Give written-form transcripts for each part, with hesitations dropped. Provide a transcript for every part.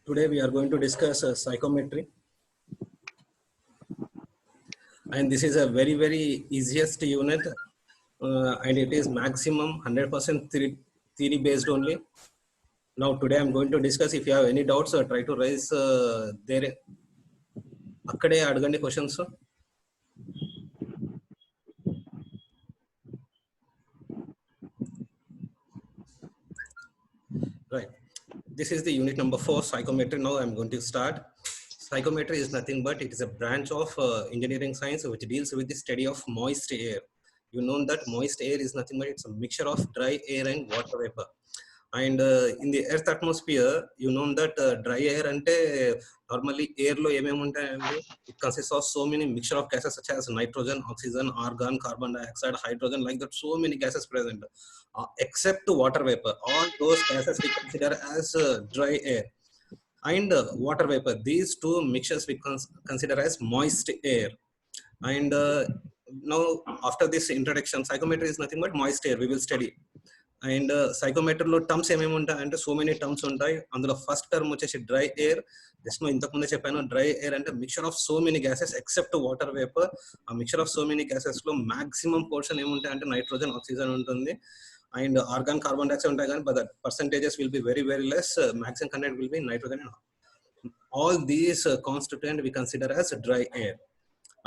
Today we are going to discuss psychometry, and this is a very easiest unit, and it is maximum 100% theory based only. Now today I'm going to discuss. If you have any doubts, try to raise there. Akkade adagandi questions. Right. This is the unit number 4, psychometry. Now I'm going to start. Psychometry is nothing but it is a branch of engineering science which deals with the study of moist air. You know that moist air is nothing but it's a mixture of dry air and water vapor. And in the earth atmosphere, you know that dry air ante normally air lo emem untayandi. It consists of so many mixture of gases such as nitrogen, oxygen, argon, carbon dioxide, hydrogen, like that, so many gases present, except water vapor. All those gases we consider as dry air. And water vapor, these two mixtures we consider as moist air. And now after this introduction, psychometry is nothing but moist air we will study. And psychometry lo terms emem untayante so many terms untayi. Andulo first term vachesi dry air. Just no intaku munde cheppanu, dry air ante mixture of so many gases except water vapor. A mixture of so many gases lo maximum portion em untayante nitrogen, oxygen untundi, and argon, carbon dioxide ఉంటాయి కానీ, but the percentages will be very less. Maximum content will be nitrogen. All these constituent we consider as dry air.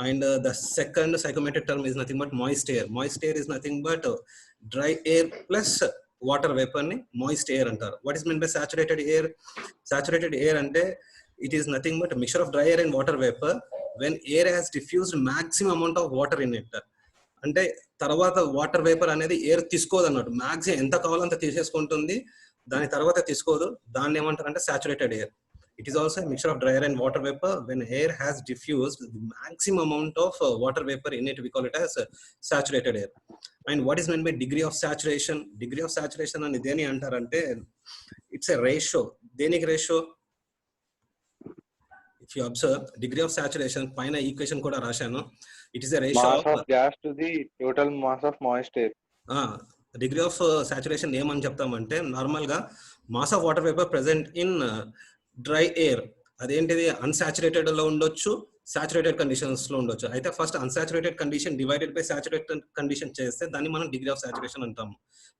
And the second psychometric term is nothing but moist air. Moist air is nothing but dry air plus water vapor ni moist air antaru. What is meant by saturated air? Saturated air ante it is nothing but a mixture of dry air and water vapor when air has diffused maximum amount of water in it. అంటే తర్వాత water vapour అనేది air తీసుకోదు అన్నట్టు. Maximum ఎంత కావాలో అంత తీసేసుకుంటుంది, దాని తర్వాత తీసుకోదు. దాన్ని ఏమంటారు అంటే saturated air. It is also a mixture of dry air and water vapor. When air has diffused the maximum amount of water vapor in it, we call it as saturated air. And what is meant by degree of saturation? Degree of saturation ani deni antarante, it's a ratio. Deనికి ratio? If you observe, degree of saturation paina equation kuda rashanu. It is a ratio mass of gas to the total mass of moist air. Degree of saturation ఏమని చెప్తామంటే, normal గా mass of water vapour present in dry air అదేంటిది unsaturated లో ఉండొచ్చు, saturated conditions లో ఉండొచ్చు. అయితే first unsaturated condition divided by saturated condition చేస్తే దాన్ని మనం డిగ్రీ ఆఫ్ సాచురేషన్ అంటాము.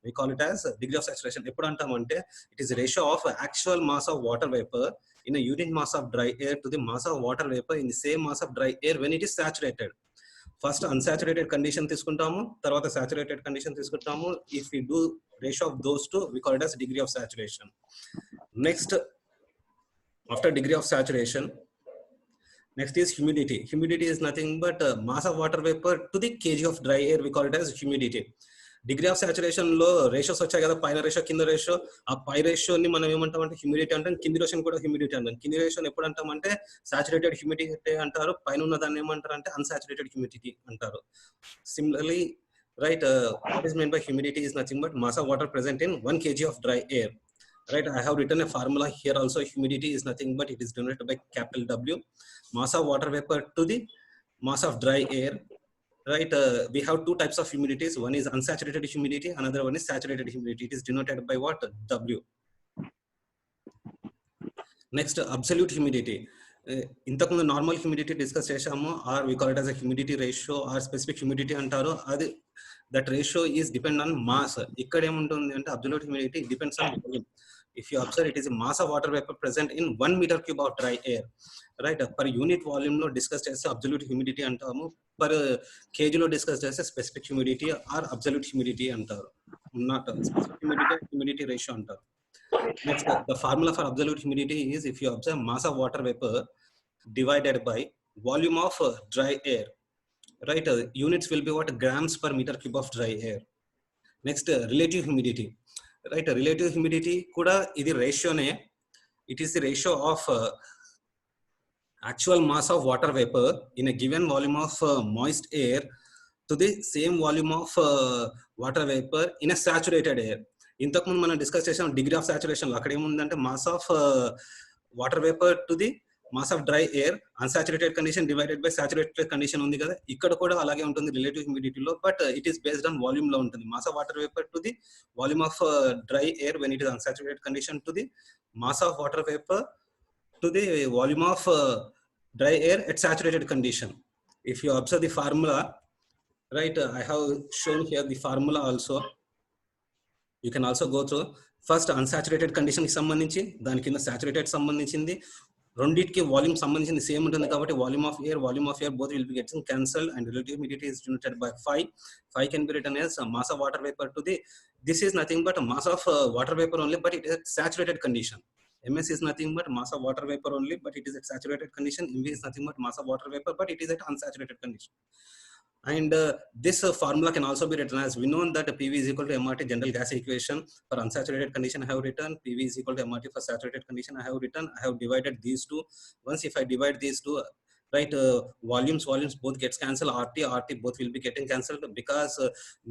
We call it as degree of saturation. ఎప్పుడు అంటామంటే it is ratio of actual mass of water vapour in unit mass of dry air to the mass of water vapour in the same mass of dry air when it is saturated. First unsaturated condition తీసుకుంటాము, తర్వాత saturated condition తీసుకుంటాము. If we do ratio of those two we call it as degree of saturation. Next after degree of saturation, next is humidity. Humidity is nothing but mass of water vapor to the kg of dry air, we call it as humidity. Degree of saturation లో ratios వచ్చాయి కదా, పైన ratio కింద ratio. ఆ పై రేషియోని మనం ఏమంటామంటే humidity అంటాం, కింది రేషియోని కూడా హ్యూమిడిటీ అంటాం. కింది రేషియోని ఎప్పుడు అంటామంటే సాచురేటెడ్ హ్యూమిడిటీ అంటారు, పైన ఉన్న దాన్ని ఏమంటారు అంటే అన్సాచురేటెడ్ హ్యూమిడిటీ అంటారు. Similarly right, what is meant by humidity is nothing but mass of water present in 1 kg of dry air. Right, I have written a formula here also. Humidity is nothing but it is denoted by capital W, mass of water vapor to the mass of dry air. Right, we have two types of humidities. One is unsaturated humidity, another one is saturated humidity. It is denoted by what? W. Next, absolute humidity. ఇంతకుముందు normal humidity discuss చేసాము, or we call it as a humidity ratio or specific humidity అంటారు. అది that ratio is depend on mass. ఇక్కడ ఏముంటుంది అంటే absolute humidity depends on volume. If you observe, it is a mass of water vapor present in 1 meter cube of dry air. Right, per unit volume lo discuss cheste absolute humidity antamu, per kg lo discuss cheste specific humidity or absolute humidity antaru. Not specific humidity, humidity ratio antaru. Next, the formula for absolute humidity is, if you observe, mass of water vapor divided by volume of dry air. Right, units will be what? Grams per meter cube of dry air. Next, relative humidity. Right, relative humidity kuda idi ratio ne. It is the ratio of actual mass of water vapor in a given volume of moist air to the same volume of water vapor in a saturated air. ఇంతకు ముందు మనం discuss చేసాం degree of saturation లో. అక్కడ ఏముందంటే mass of water vapour to the mass of dry air, unsaturated condition divided by saturated condition ఉంది కదా. ఇక్కడ కూడా అలాగే ఉంటుంది రిలేటివ్ హ్యూమిడిటీలో, but it is based on volume లో ఉంటుంది. Mass of water vapour to the volume of dry air when it is unsaturated condition to the mass of water vapour to the volume of dry air at saturated condition. If you observe the formula, right, I have shown here the formula also. You can also go through. First unsaturated కండిషన్కి సంబంధించి, దాని కింద saturated సంబంధించింది, రెండింటికి volume సంబంధించింది same ఉంటుంది కాబట్టి volume of air both will be getting cancel and relative humidity is denoted by 5 can be written as mass of water vapor to the, this is nothing but mass of water vapor only, but it is saturated condition. ms is nothing but mass of water vapor only, but it is at saturated condition. mv is nothing but mass of water vapor, but it is at unsaturated condition. And this formula can also be written as, we know that PV is equal to MRT general gas equation. For unsaturated condition I have written, PV is equal to MRT. For saturated condition I have written, I have divided these two. Once if I divide these two, right, volumes both gets cancelled. RT both will be getting cancelled, because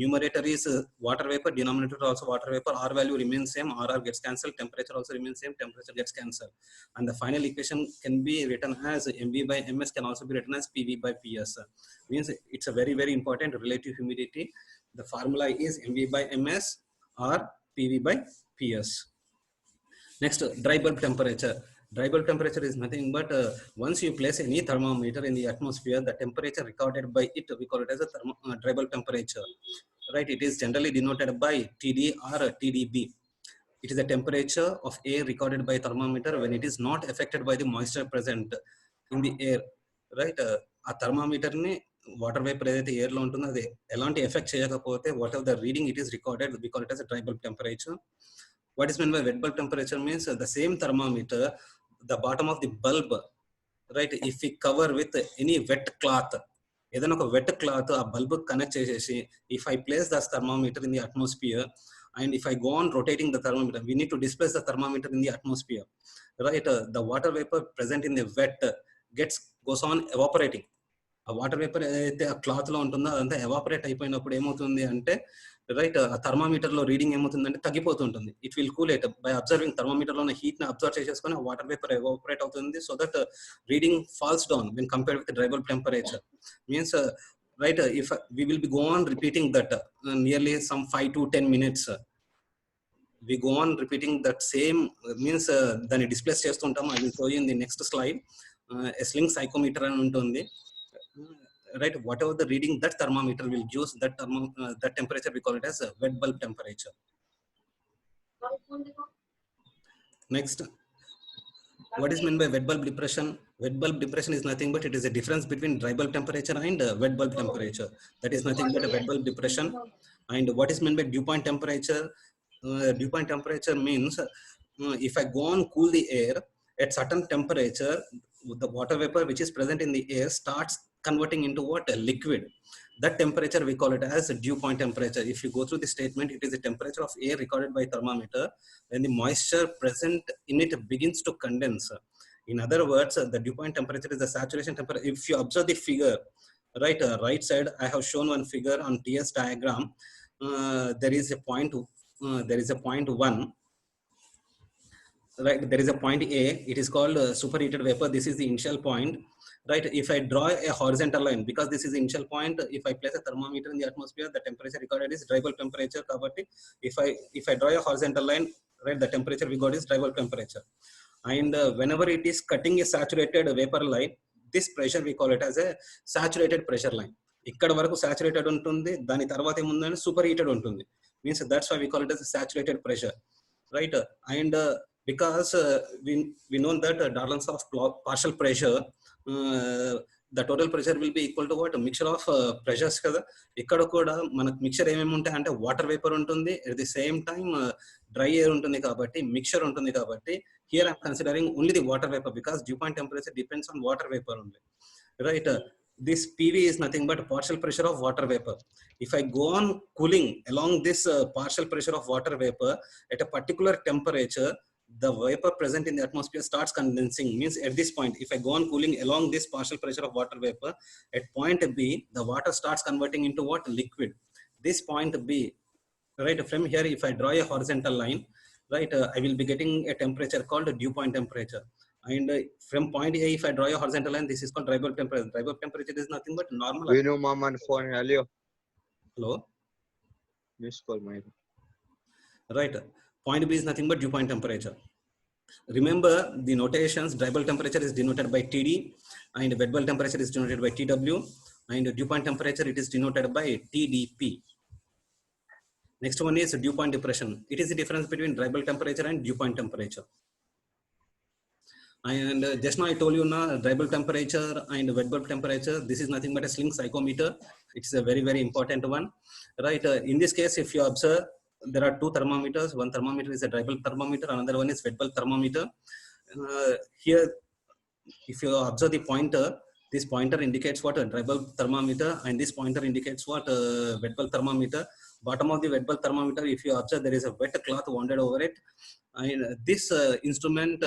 numerator is water vapor, denominator also water vapor. R value remains same, RR gets cancelled. Temperature also remains same, temperature gets cancelled. And the final equation can be written as MV by MS, can also be written as PV by PS. Means it's a very very important relative humidity. The formula is MV by MS or PV by PS. Next, dry bulb temperature. Dry bulb temperature is nothing but once you place any thermometer in the atmosphere, the temperature recorded by it, we call it as a dry bulb temperature. Right? It is generally denoted by TD or TDB. It is the temperature of air recorded by thermometer when it is not affected by the moisture present in the air. Right? A thermometer ni water vapor ఏదైతే air లో ఉంటుందో అది ఎలాంటి effect చేయకపోతే what ever the reading it is recorded, we call it as a dry bulb temperature. What is meant by wet bulb temperature means the same thermometer, the bottom of the bulb, right, if we cover with any wet cloth, ఏదైనా ఒక wet cloth ఆ bulb connect చేసేసి, if I place the thermometer in the atmosphere and if I go on rotating the thermometer, we need to displace the thermometer in the atmosphere, right, the water vapor present in the wet goes on evaporating. ఆ water vapour ఏదైతే ఆ cloth లో ఉంటుందో అదంతా evaporate అయిపోయినప్పుడు ఏమవుతుంది అంటే, right, ఆ థర్మామీటర్ లో రీడింగ్ ఏమవుతుందంటే తగ్గిపోతుంటుంది. It will cool it by absorbing. Thermometer లో ఉన్న హీట్ ని అబ్జర్వ్ చేసేసుకొని ఆ వాటర్ వేపర్ ఎవాపరేట్ అవుతుంది. So that reading falls down when compared with dry bulb temperature. Means right, if we will be go on repeating that nearly some 5 to 10 minutes, we go on repeating that same, means దాన్ని displays చేస్తుంటాం. I will show you in the next slide. A sling psychometer అని ఉంటుంది. Right, whatever the reading that thermometer will use, that temperature we call it as a wet bulb temperature. Next, what is meant by wet bulb depression? Wet bulb depression is nothing but it is a difference between dry bulb temperature and wet bulb temperature. That is nothing but a wet bulb depression. And what is meant by dew point temperature? Dew point temperature means if I go on cool the air at certain temperature, the water vapor which is present in the air starts converting into what? A liquid. That temperature we call it as a dew point temperature. If you go through the statement, it is the temperature of air recorded by thermometer when the moisture present in it begins to condense. In other words, the dew point temperature is the saturation temperature. If you observe the figure, right, right side, I have shown one figure on TS diagram. There is a point 1. Right, there is a point A. It is called superheated vapor. This is the initial point. Right, if I draw a horizontal line, because this is the initial point, if I place a thermometer in the atmosphere, the temperature recorded is dry bulb temperature. Kabatti, if I draw a horizontal line, right, the temperature we got is dry bulb temperature. And whenever it is cutting a saturated vapor line, this pressure we call it as a saturated pressure line. ఇక్కడ వరకు saturated ఉంటుంది, దాని తర్వాత ఏముందంటే super heated ఉంటుంది. Means that's why we call it as a saturated pressure. Right, and because we know that Darlan's of partial pressure, the total pressure will be equal to what? A mixture of pressures kada. Ikkada kuda manaku mixture emem untayi ante water vapor untundi, at the same time dry air untundi kabatti mixture untundi kabatti here I am considering only the water vapor, because dew point temperature depends on water vapor only. Right, this PV is nothing but partial pressure of water vapor. If I go on cooling along this partial pressure of water vapor at a particular temperature, the vapor present in the atmosphere starts condensing. Means at this point, if I go on cooling along this partial pressure of water vapor, at point B, the water starts converting into what? Liquid. This point B, right, from here if I draw a horizontal line, right, I will be getting a temperature called dew point temperature. And from point A, if I draw a horizontal line, this is called dry bulb temperature. Dry bulb temperature is nothing but normal. We know mom on phone. Hello. Miss call my. Right. Point B is nothing but dew point temperature. Remember the notations. Dry bulb temperature is denoted by TD, and wet bulb temperature is denoted by TW, and dew point temperature it is denoted by TDP. Next one is dew point depression. It is the difference between dry bulb temperature and dew point temperature. And just now I told you now, dry bulb temperature and wet bulb temperature, this is nothing but a sling psychometer. It's a very, very important one, right? In this case, if you observe, there are two thermometers. One thermometer is a dry bulb thermometer, another one is wet bulb thermometer. Here, if you observe the pointer, this pointer indicates what a dry bulb thermometer, and this pointer indicates what a wet bulb thermometer. Bottom of the wet bulb thermometer, if you observe, there is a wet cloth wounded over it, and this instrument,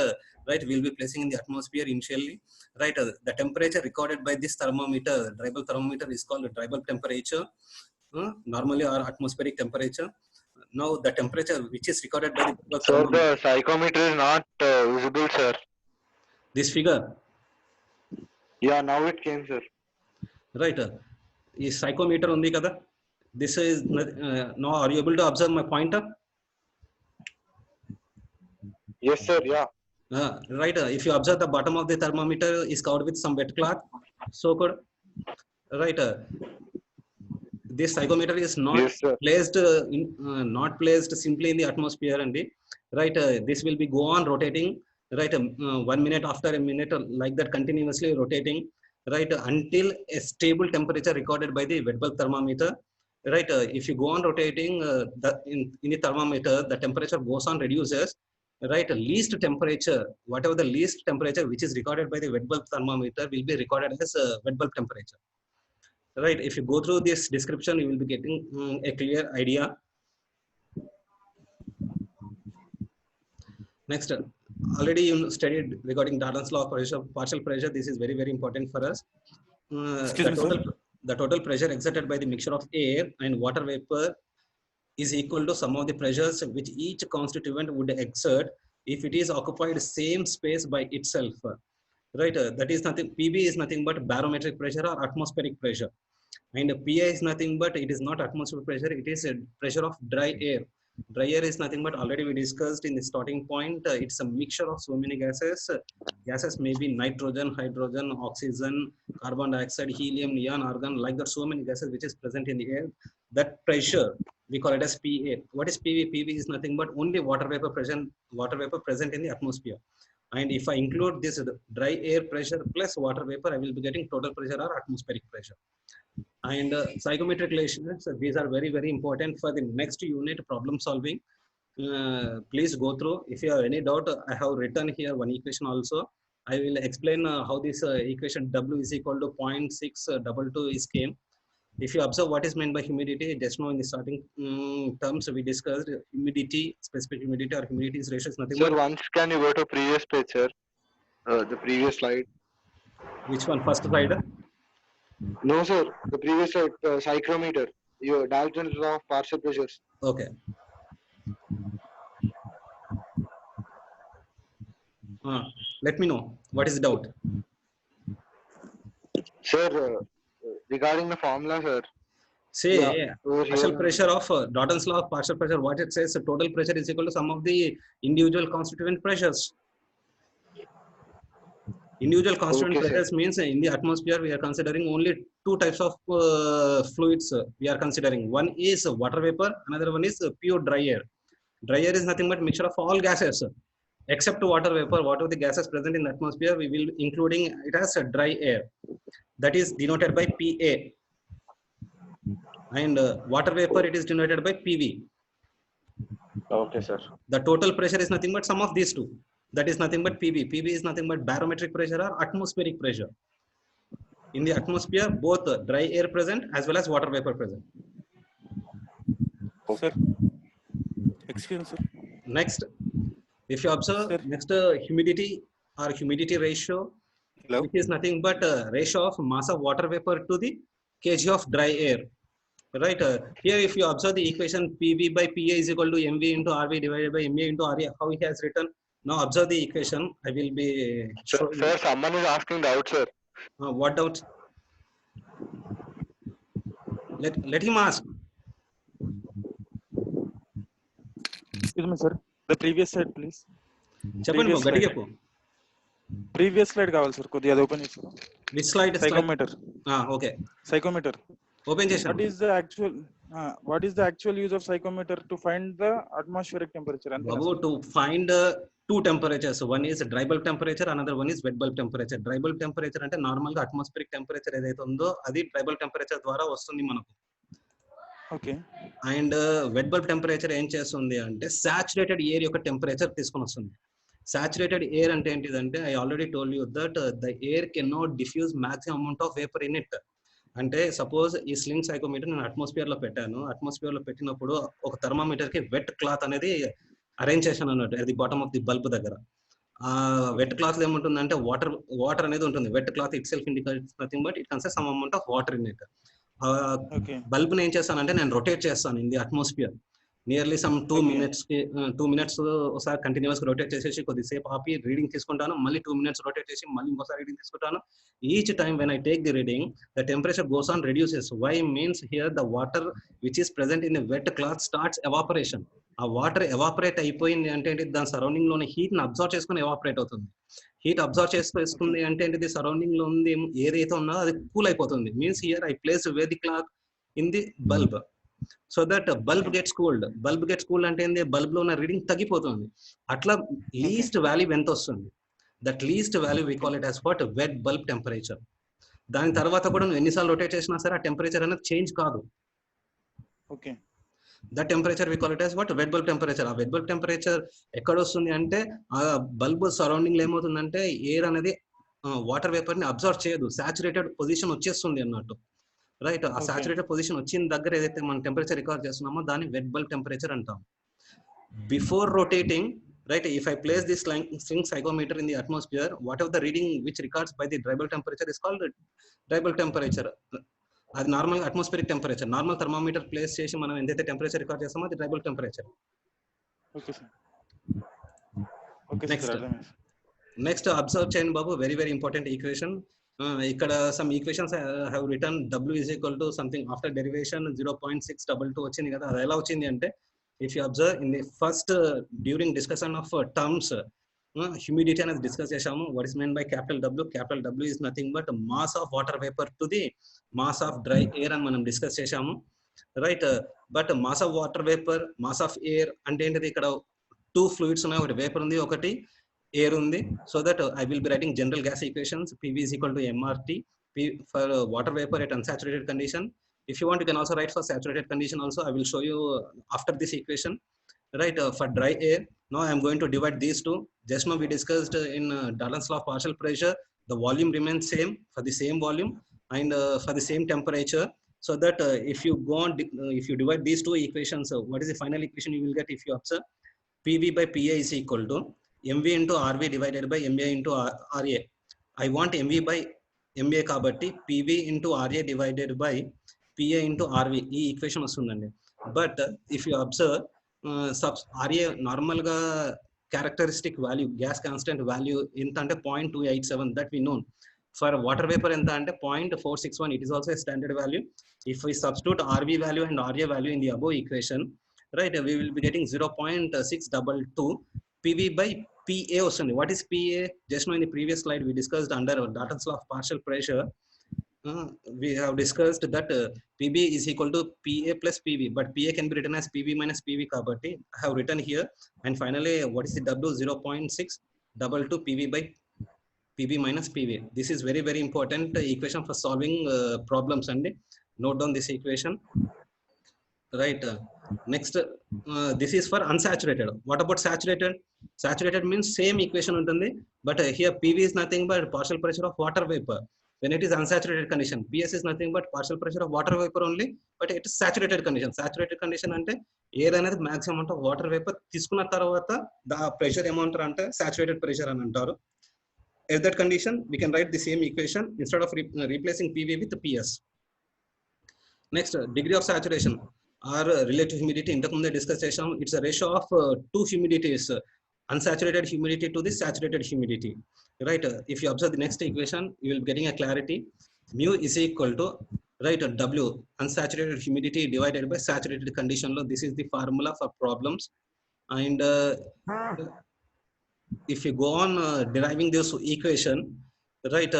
right, will be placing in the atmosphere initially, right? The temperature recorded by this thermometer, dry bulb thermometer, is called dry bulb temperature, normally or atmospheric temperature. Now the temperature which is recorded by the wet bulb Sir, thermometer, the psychometer is not visible, sir. this figure, Yeah, now it came, sir. right? Is psychometer undi kada? This is now, are you able to observe my pointer? Yes, sir. Yeah. Right. If you observe, the bottom of the thermometer is covered with some wet cloth. So good. Right. This psychometer is not Yes, sir. placed not placed simply in the atmosphere, and right. This will be go on rotating. Right. 1 minute after a minute, like that, continuously rotating. Right. Until a stable temperature recorded by the wet bulb thermometer. Right. If you go on rotating, in the thermometer, the temperature goes on reduces. Right. Least temperature, whatever the least temperature which is recorded by the wet bulb thermometer, will be recorded as wet bulb temperature. Right. If you go through this description, you will be getting a clear idea. Next, already you studied regarding Dardan's law of pressure, partial pressure. This is very, very important for us. The total pressure exerted by the mixture of air and water vapor is equal to sum of the pressures which each constituent would exert if it is occupied same space by itself. Right. That is nothing. PB is nothing but barometric pressure or atmospheric pressure. And PA is nothing but, it is not atmospheric pressure, it is a pressure of dry air. Dry air is nothing but, already we discussed in the starting point, it's a mixture of so many gases. Gases may be nitrogen, hydrogen, oxygen, carbon dioxide, helium, neon, argon, like that, so many gases which is present in the air. That pressure we call it as PA. What is PV? PV is nothing but only water vapor present in the atmosphere. And if I include this dry air pressure plus water vapor, I will be getting total pressure or atmospheric pressure. And psychometric relations, these are very, very important for the next unit, problem solving. Please go through. If you have any doubt, I have written here one equation also. I will explain how this equation W is equal to 0.622 is came. If you observe what is meant by humidity, just now in the starting terms we discussed, humidity, specific humidity or humidity ratio is nothing Sir, but, once can you go to previous page, sir? The previous slide. which one? First slide? No, sir. The previous slide, psychrometer. Your Dalton's law of partial pressures. Okay. Let me know what is the doubt. Sir, regarding the formula, sir. Say, partial here. pressure of Dalton's law of partial pressure, what it says, total pressure is equal to sum of the individual constituent pressures. Individual constituent pressures means in the atmosphere we are considering only two types of fluids we are considering. One is water vapor, another one is pure dry air. Dry air is nothing but mixture of all gases except water vapor. Whatever the gases present in the atmosphere, we will including it as a dry air. That is denoted by PA. And water vapor, it is denoted by PV. Okay, sir. The total pressure is nothing but sum of these two. That is nothing but PV. PV is nothing but barometric pressure or atmospheric pressure. In the atmosphere, both dry air present as well as water vapor present. Sir. Excuse me, sir. Next, if you observe, sir, next humidity or humidity ratio, hello, which is nothing but ratio of mass of water vapor to the kg of dry air. Right. Here, if you observe the equation, PV by PA is equal to MV into RV divided by MA into RA, how he has written. Now observe the equation. I will be showing. Sir, someone is asking doubt, sir. What doubt? Let him ask. Excuse me, sir. The previous slide, please. చెప్పండి బాబు, గట్టిగా చెప్పు. Previous slide కావాలి sir, కొద్దిగా అది open చేసారు. Which slide? Psychrometer. Okay, psychrometer. Open చేశాను. What is the actual use of psychometer to find the atmospheric temperature? Babu, to find two temperatures. One is dry bulb temperature, another one is wet bulb temperature. Dry bulb temperature అంటే normal గా atmospheric temperature ఏదైతే ఉందో అది dry bulb temperature ద్వారా వస్తుంది మనకు. Okay. And wet bulb temperature ఏం చేస్తుంది అంటే సాచురేటెడ్ ఎయిర్ యొక్క టెంపరేచర్ తీసుకొని వస్తుంది. సాచురేటెడ్ ఎయిర్ అంటే ఏంటిదంటే, I already told you that the air can not diffuse maximum amount of vapour in it. అంటే సపోజ్ ఈ స్లింగ్ సైకోమీటర్ నేను అట్మాస్ఫియర్ లో పెట్టాను. అట్మాస్ఫియర్ లో పెట్టినప్పుడు ఒక థర్మామీటర్ కి వెట్ క్లాత్ అనేది అరేంజ్ చేశాను అన్నట్టు, అది బాటమ్ ఆఫ్ ది బల్బ్ దగ్గర. ఆ వెట్ క్లాత్ ఏముంటుందంటే వాటర్ అనేది ఉంటుంది. Wet cloth itself indicates nothing but it consist some amount of water in it. Bulb ని ఏం చేస్తానంటే నేను రొటేట్ చేస్తాను in the atmosphere nearly some 2 minutes ఒకసారి కంటిన్యూస్ రొటేట్ చేసేసి కొద్దిసేపు ఆపి రీడింగ్ తీసుకుంటాను. మళ్ళీ 2 minutes రొటేట్ చేసి మళ్ళీ ఇంకోసారి రీడింగ్ తీసుకుంటాను. Each time when I take the reading the temperature goes on reduces. Why means here the water which is present in wet cloth starts evaporation. ఆ వాటర్ ఎవాపరేట్ అయిపోయింది అంటే దాని సరౌండింగ్ లోని heat ని అబ్జర్వ్ చేసుకుని evaporate అవుతుంది. Heat observe చేసుకుంది అంటే ఏంటిది, సరౌండింగ్ లో ఉంది ఏదైతే ఉన్నదో అది కూల్ అయిపోతుంది. Means here I place where the cloth in the bulb so that bulb gets cooled. Bulb gets cooled అంటే ఏంది, బల్బ్ లో ఉన్న రీడింగ్ తగ్గిపోతుంది. అట్లా లీస్ట్ వాల్యూ ఎంత వస్తుంది, that least value we call it as what, wet bulb temperature. దాని తర్వాత కూడా నువ్వు ఎన్నిసార్లు రొటేట్ చేసినా సరే ఆ టెంపరేచర్ అనేది చేంజ్ కాదు. Okay. That temperature we call it as what, wet bulb temperature. ఆ వెట్ బల్బ్ టెంపరేచర్ ఎక్కడ వస్తుంది అంటే ఆ బల్బ్ సరౌండింగ్ లో ఏమవుతుందంటే ఎయిర్ అనేది వాటర్ వేపర్ ని అబ్జర్వ్ చేయదు, సాచురేటెడ్ పొజిషన్ వచ్చేస్తుంది అన్నట్టు. రైట్, ఆ సాచురేటెడ్ పొజిషన్ వచ్చిన దగ్గర ఏదైతే మనం టెంపరేచర్ రికార్డ్ చేస్తున్నామో దాన్ని వెట్ బల్బ్ టెంపరేచర్ అంటాం. Before rotating, right, if I place this string psychrometer in the atmosphere, whatever the reading which records by the dry bulb temperature is called dry bulb temperature. అది normal atmospheric temperature. Normal thermometer place చేసి మనం ఎంతైతే temperature record చేస్తామో అది dry bulb temperature. Okay sir. Okay sir. Next observe చేయండి బాబు, very very important equation. ఇక్కడ some equations have return W is equal to something after derivation 0.622 వచ్చింది కదా. అది ఎలా వచ్చింది అంటే, if you observe in the first during discussion of terms humidity అనేది డిస్కస్ చేసాము. What is mean by capital W? Capital W is nothing but mass of water vapour to the mass of dry air అని మనం discuss చేసాము. Right, but mass of water vapour, mass of air అంటే ఏంటిది, ఇక్కడ 2 fluids ఉన్నాయి, ఒకటి vapour ఉంది, ఒకటి air ఉంది. So that I will be writing general gas equations. PV is equal to MRT for water vapor at unsaturated condition. If you want, you can also write for saturated condition also. I will show you after this equation. Right, for dry air, now I am going to divide these two. Just now we discussed in Dalton's law of partial pressure, the volume remains same for the same volume and for the same temperature. So that if you go on, if you divide these two equations, what is the final equation you will get? If you observe, PV by PA is equal to MV into RV divided by MA into RA. I want MV by MA కాబట్టి PV into RA divided by PA into RV ఈ equation వస్తుందండి. But if you observe RA normal గా characteristic value, gas constant value ఎంత అంటే 0.287, that we known. For water vapour ఎంత అంటే 0.461, it is also a standard value. If we substitute RV value and RA value in the above equation, right, we will be getting 0.622 PV by PA వస్తుంది. What is PA? Just now in the previous slide we discussed under Dalton's law of partial pressure. We have discussed that PB is equal to PA plus PV, but PA can be written as PV minus PV kabatti I have written here. And finally, what is the W? 0.622 PV by PB minus PV. This is very very important equation for solving problems, and note down this equation. Right, next this is for unsaturated. What about saturated? Saturated means same equation ఉంటుంది, but here PV is nothing but partial pressure of water vapor. When it is unsaturated condition, PS is nothing but partial pressure of water vapor only, but it is saturated condition. Saturated condition అంటే air అనేది maximum amount of water vapor తీసుకున్న తర్వాత the pressure amount అంటే saturated pressure అని అంటారు. At that condition we can write the same equation instead of replacing PV with PS. Next, degree of saturation or relative humidity. ఇంతకుముందే discuss చేసాం. It's a ratio of two humidities, unsaturated humidity to the saturated humidity. Right, if you observe the next equation, you will be getting a clarity. Mu is equal to, right, W, unsaturated humidity divided by saturated condition. This is the formula for problems. And if you go on deriving this equation, right,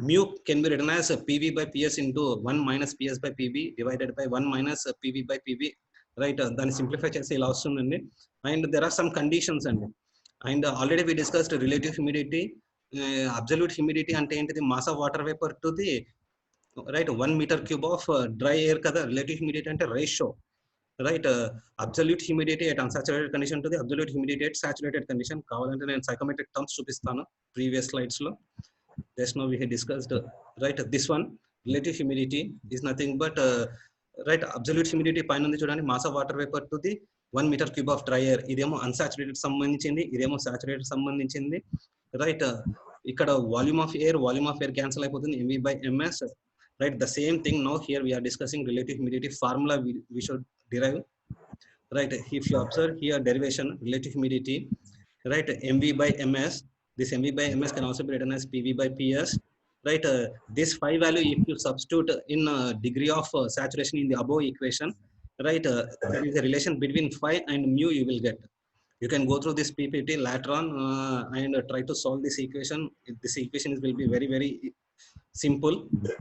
mu can be written as PV by PS into 1 minus PS by PV divided by 1 minus PV by PV, right? Then simplify చేస్తే ఇలా వస్తుందండి. And there are some conditions అండి. And already we discussed relative humidity, absolute humidity అంటే ఏంటిది, mass of water vapor to the right 1 meter cube of dry air కదా. Relative humidity అంటే ratio, right? Absolute humidity at unsaturated condition to the absolute humidity at saturated condition. కావాలంటే నేను psychometric terms చూపిస్తాను previous slides లో. Just now we had discussed, right, this one relative humidity is nothing but right, absolute humidity పైన ఉంది చూడండి, mass of water vapor to the 1 meter cube of dry air. ఇదేమో unsaturated సంబంధించింది, ఇదేమో saturated సంబంధించింది, right? ఇక్కడ volume of air cancel అయిపోతుంది, mv by ms, right? The same thing now here we are discussing relative humidity formula we should derive, right? If you observe here derivation relative humidity, right, mv by ms, this mv by ms can also be written as pv by ps, right? This phi value if you substitute in degree of saturation in the above equation, right, there is a relation between phi and mu you will get. You can go through this ppt later on and try to solve this equation. This equation will be very very simple,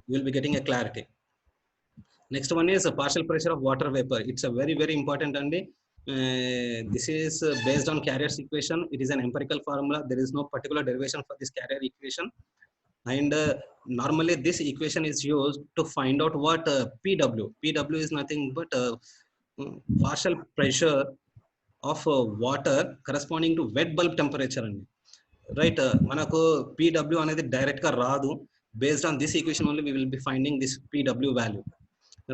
you will be getting a clarity. Next one is a partial pressure of water vapor. It's a very very important, and this is based on Carrier's equation. It is an empirical formula. There is no particular derivation for this Carrier equation, and normally this equation is used to find out what PW. PW is nothing but partial pressure of water corresponding to wet bulb temperature, and right, manaku PW anedi direct ga raadu. Based on this equation only we will be finding this PW value,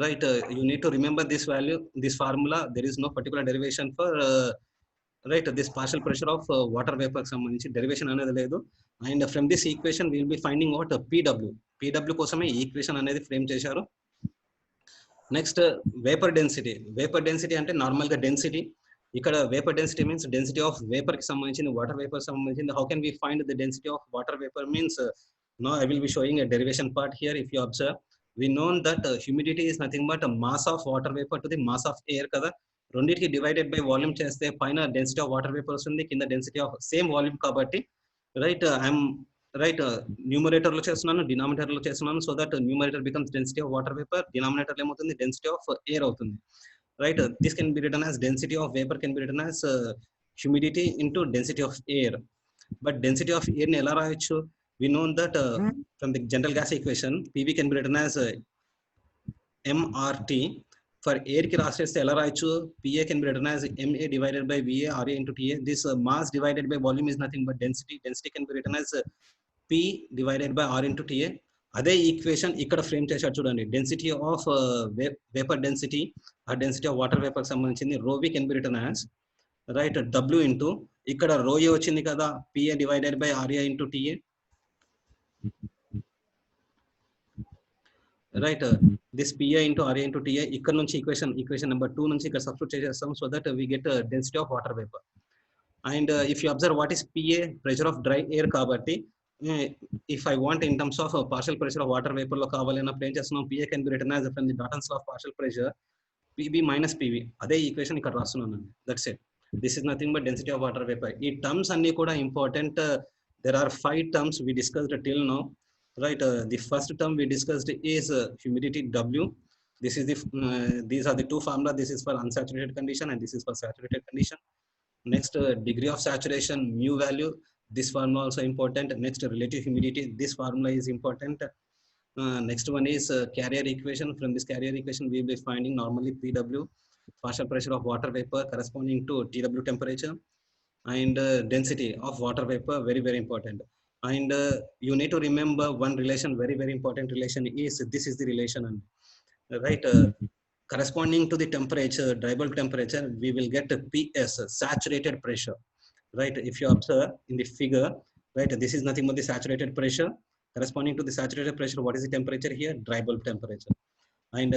right? You need to remember this value, this formula. There is no particular derivation for right, this partial pressure of water vapor సంబంధించి derivation అనేది లేదు. And from this equation we will be finding what PW కోసమే ఈ equation అనేది frame చేశారు. Next vapour density అంటే normal గా density. ఇక్కడ vapour density means density of vapour కి సంబంధించింది, వాటర్ వేపర్ సంబంధించింది. How can we find the density of water vapour means, now I will be showing a derivation part here. If you observe, we know that humidity is nothing but a mass of water vapor to the mass of air kada. రెండిటికి divided by volume చేస్తే పైన density of water vapour వస్తుంది, కింద density of same volume కాబట్టి, right, I'm right, numerator లో చేస్తున్నాను, denominator లో చేస్తున్నాను. So that numerator becomes density of water vapour, denominator ఏమవుతుంది, డెన్సిటీ ఆఫ్ ఎయిర్ అవుతుంది, right? This can be written as density of vapour can be written as humidity into density of air. But density of air ని ఎలా రాయొచ్చు? We know that from the general gas equation, PV can be written as MRT. For air ki raaseste ela raaychu, PA can be written as MA divided by VA RA into TA. This mass divided by volume is nothing but density. Density can be written as P divided by R into TA. అదే equation ఇక్కడ frame చేశారు చూడండి. Density of vapour density, ఆ density of water vapour సంబంధించింది. ρV can be written as, right, W into ఇక్కడ ρA వచ్చింది కదా, PA divided by RA into TA. Right, this PA into RA into TA, ఇక్కడ నుంచి equation number 2 నుంచి ఇక్కడ substitute చేసేస్తాం. So that we get density of water vapor. And if you observe what is PA, pressure of dry air కాబట్టి, if I want in terms of partial pressure of water vapor లో కావాలన్నప్పుడు ఏం చేస్తున్నాం, PA can be written as from the Dalton's law of partial pressure, PB minus PV. అదే equation ఇక్కడ రాస్తున్నాను. That's it. This is nothing but density of water vapor. ఈ terms అన్ని కూడా important. There are 5 terms we discussed till now, right? The first term we discussed is humidity W. This is the these are the two formula. This is for unsaturated condition and this is for saturated condition. Next, degree of saturation, mu value. This formula also important. Next, relative humidity. This formula is important. Next one is Carrier equation. From this Carrier equation we will be finding normally PW, partial pressure of water vapor corresponding to TW temperature, and density of water vapor, very very important. And you need to remember one relation, very very important relation is, this is the relation, right, corresponding to the temperature, dry bulb temperature, we will get PS, saturated pressure, right? If you observe in the figure, right, this is nothing but the saturated pressure. Corresponding to the saturated pressure, what is the temperature here? Dry bulb temperature. And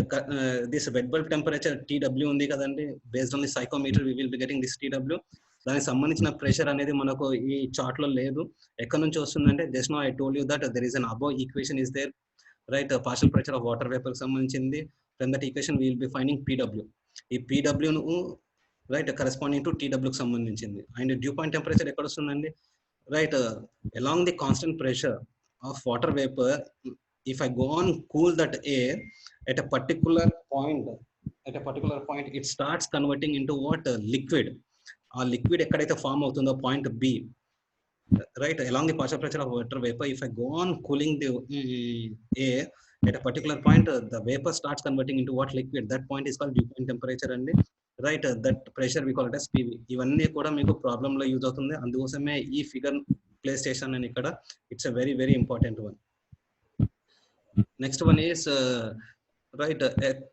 this wet bulb temperature TW ఉంది కదండి, based on the psychometer we will be getting this TW. దానికి సంబంధించిన pressure అనేది మనకు ఈ chart లో లేదు. ఎక్కడి నుంచి వస్తుందంటే, just now I told you that there is an above equation is there, right? Partial pressure of water vapour సంబంధించింది. From that equation we will be finding PW. ఈ PW ను రైట్, కరెస్పాండింగ్ టు TW కి సంబంధించింది. And dew point temperature ఎక్కడ వస్తుందండి? Right, along the constant pressure of water vapor, if I go on cool that air at a particular point, it starts converting into what? Liquid. ఆ liquid ఎక్కడైతే form అవుతుందో point B, right, along the partial pressure of water vapor, if I go on cooling the air at a particular point, the vapor starts converting into what? Liquid. That point is called dew point temperature అండి. Right, that pressure we call it as PV. ఇవన్నీ కూడా మీకు problem లో use అవుతుంది, అందుకోసమే ఈ figure place చేశాను నేను ఇక్కడ. It's a very very important one. Next one is right,